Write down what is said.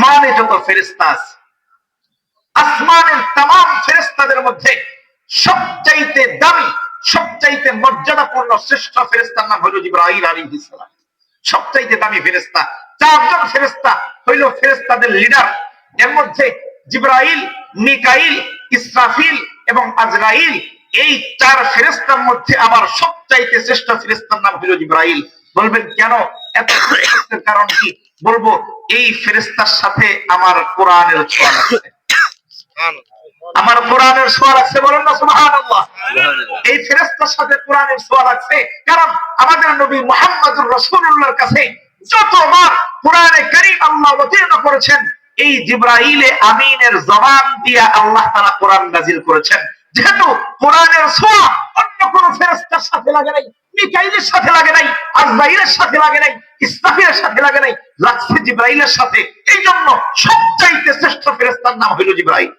আসমানে যত ফেরেশতা আছে, আসমানের तमाम ফেরেশতাদের মধ্যে সবচাইতে দামি, সবচাইতে মর্যাদাপূর্ণ শ্রেষ্ঠ ফেরেশতার নাম হলো জিবরাইল আলাইহিস সালাম। সবচাইতে দামি ফেরেশতা। চারজন ফেরেশতা হইল ফেরেশতাদের লিডার। এর মধ্যে জিবরাইল, মিকাইল, ইসরাফিল এবং আজরাইল, এই চার ফেরেশতার মধ্যে আবার সবচাইতে শ্রেষ্ঠ ফেরেশতার নাম হলো জিবরাইল। বলবেন কেন? এত শ্রেষ্ঠের কারণ কি? বলবো, এই ফেরেশতার সাথে আমার কোরআনের ছোঁয়া আছে। আমার কোরআনের ছোঁয়া লাগছে, বলেন না সুবহানাল্লাহ। এই ফেরেশতার সাথে কোরআনের ছোঁয়া লাগছে, কারণ আমাদের নবী মুহাম্মদুর রাসূলুল্লাহর কাছে যতবার কোরআনে কারীম আল্লাহ অবতীর্ণ করেছেন, এই জিবরাইলে আমিনের জবান দিয়ে আল্লাহ তাআলা কোরআন নাযিল করেছেন। যেহেতু কোরআনের ছোঁয়া অন্য কোন ফেরেশতার সাথে লাগে নাই, মিকাইলের সাথে লাগে নাই, আজরাইলের সাথে লাগে নাই, ইসরাফিলের সাথে লাগে নাই, লাগছে জিবরাইলের সাথে। এই জন্য সবচাইতে শ্রেষ্ঠ ফেরেশতার নাম হলো জিবরাইল।